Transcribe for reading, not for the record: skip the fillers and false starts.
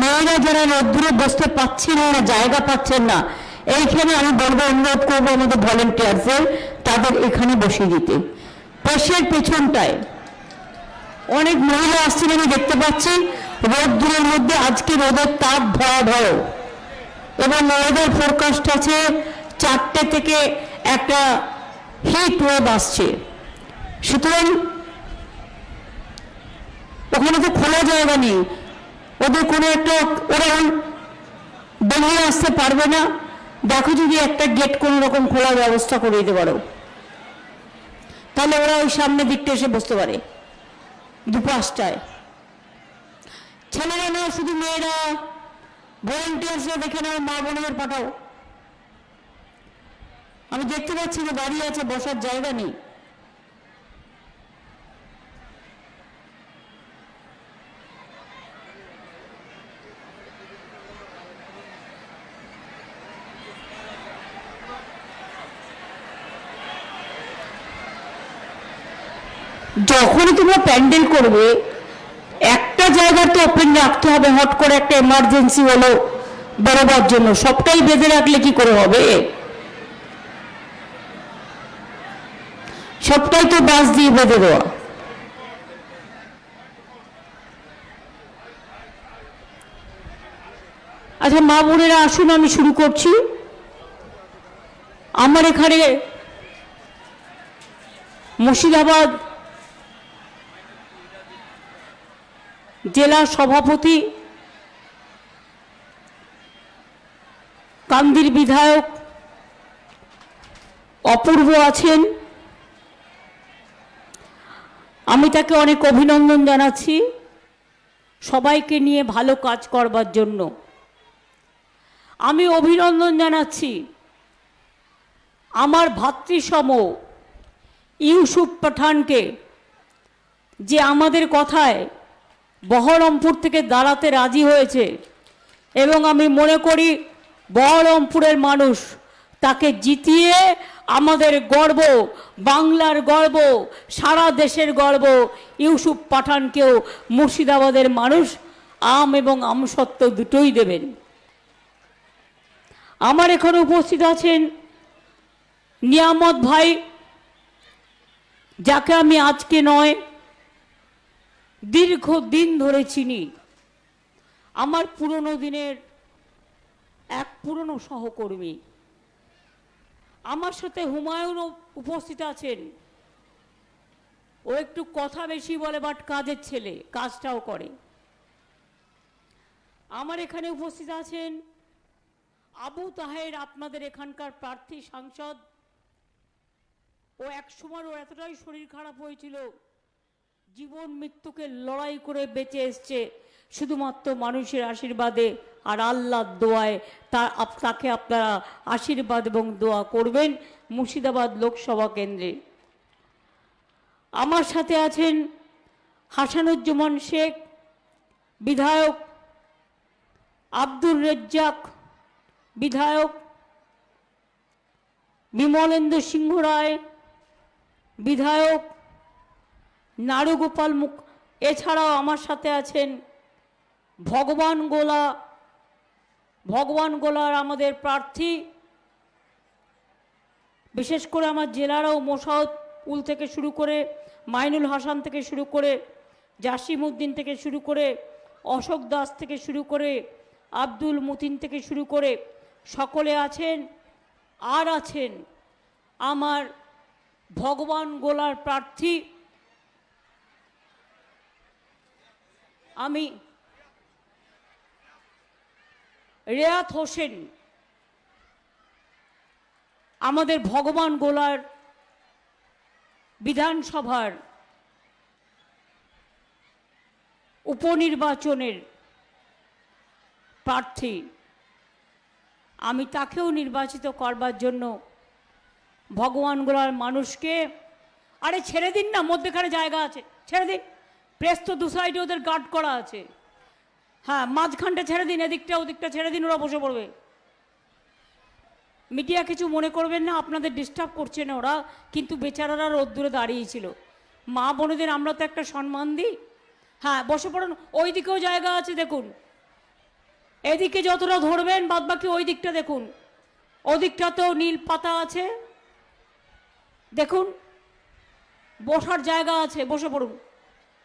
মেয়েরা যারা রোদ্দুরে বসতে পাচ্ছেন না, জায়গা পাচ্ছেন না, এইখানে আমি বলবো, অনুরোধ করবো আমাদের ভলেন্টিয়ার্সদের তাদের এখানে বসিয়ে দিতে। পেশের পেছনটায় অনেক মহিলা আসছেন আমি দেখতে পাচ্ছি। রোদ্দুরের মধ্যে আজকে রোদের তাপ ভয়াবহ এবং ওয়েদার ফোরকাস্ট আছে 4টে থেকে একটা হিট ওয়েভ আসছে। সুতরাং ওখানে তো খোলা জায়গা নেই, ওদের কোনো একটা ওরা বেরিয়ে আসতে পারবে না। দেখো যদি একটা গেট কোনো রকম খোলার ব্যবস্থা করে দিতে পারো, তাহলে ওরা ওই সামনের দিকটা এসে বসতে পারে। দুপাশটায় ছেলেরা না, শুধু মেয়েরা, ভলেন্টিয়ার্সরা দেখে নাও, মা বোনদের পাঠাও। আমি দেখতে পাচ্ছি যে দাঁড়িয়ে আছে, বসার জায়গা নেই। যখনই তোমরা প্যান্ডেল করবে একটা জায়গা তো ওপেন রাখতে হবে। হট করে একটা এমার্জেন্সি হলো বেরোবার জন্য, সবটাই বেঁধে রাখলে কি করে হবে? সবটাই তো বাস দিয়ে বেঁধে দেওয়া। আচ্ছা মা বোনেরা আসুন, আমি শুরু করছি। আমার এখানে মুর্শিদাবাদ জেলা সভাপতি, কান্দির বিধায়ক অপূর্ব আছেন। আমি তাকে অনেক অভিনন্দন জানাচ্ছি সবাইকে নিয়ে ভালো কাজ করবার জন্য। আমি অভিনন্দন জানাচ্ছি আমার ভাতৃসম ইউসুফ পাঠানকে, যে আমাদের কথায় বহরমপুর থেকে দাঁড়াতে রাজি হয়েছে। এবং আমি মনে করি বহরমপুরের মানুষ তাকে জিতিয়ে আমাদের গর্ব, বাংলার গর্ব, সারা দেশের গর্ব ইউসুফ পাঠানকেও মুর্শিদাবাদের মানুষ আম এবং আমসত্ত্ব দুটোই দেবেন। আমার এখানে উপস্থিত আছেন নিয়ামত ভাই, যাকে আমি আজকে নয় দীর্ঘদিন ধরে চিনি। আমার পুরনো দিনের এক পুরনো সহকর্মী। আমার সাথে হুমায়ুন উপস্থিত আছেন। ও একটু কথা বেশি বলে, বাট কাজের ছেলে, কাজটাও করে। আমার এখানে উপস্থিত আছেন আবু তাহের, আপনাদের এখানকার প্রার্থী সাংসদ। ও এক সময় ওর এতটাই শরীর খারাপ হয়েছিল, জীবন মৃত্যুকে লড়াই করে বেঁচে এসছে শুধুমাত্র মানুষের আশীর্বাদে আর আল্লাহর দোয়ায়। তাকে আপনারা আশীর্বাদ এবং দোয়া করবেন মুর্শিদাবাদ লোকসভা কেন্দ্রে। আমার সাথে আছেন হাসানুজ্জামান শেখ বিধায়ক, আব্দুর রেজ্জাক বিধায়ক, বিমলেন্দু সিংহ রায় বিধায়ক, নারুগোপাল মুখ। এছাড়াও আমার সাথে আছেন ভগবান গোলার আমাদের প্রার্থী। বিশেষ করে আমার জেলারাও মোশাউল থেকে শুরু করে, মাইনুল হাসান থেকে শুরু করে, জাসিম উদ্দিন থেকে শুরু করে, অশোক দাস থেকে শুরু করে, আব্দুল মতিন থেকে শুরু করে সকলে আছেন। আর আছেন আমার ভগবান গোলার প্রার্থী আমি রেয়াত হোসেন, আমাদের ভগবান গোলার বিধানসভার উপনির্বাচনের প্রার্থী। আমি তাকেও নির্বাচিত করবার জন্য ভগবান গোলার মানুষকে, আরে ছেড়ে দিন না, মধ্যেখানে জায়গা আছে, ছেড়ে দিন। প্রেস তো দু সাইডে ওদের গার্ড করা আছে। হ্যাঁ, মাঝখানটা ছেড়ে দিন, এদিকটা ওদিকটা ছেড়ে দিন, ওরা বসে পড়বে। মিডিয়া কিছু মনে করবেন না, আপনাদের ডিস্টার্ব করছে না ওরা, কিন্তু বেচারারা রোদ্দুরে দাঁড়িয়েছিল। মা বোনেদের আমরা তো একটা সম্মান দিই। হ্যাঁ, বসে পড়ুন, ওই দিকেও জায়গা আছে, দেখুন এদিকে যতটা ধরবেন বাদ বাকি ওই দিকটা দেখুন, ওদিকটাতেও নীল পাতা আছে, দেখুন বসার জায়গা আছে, বসে পড়ুন।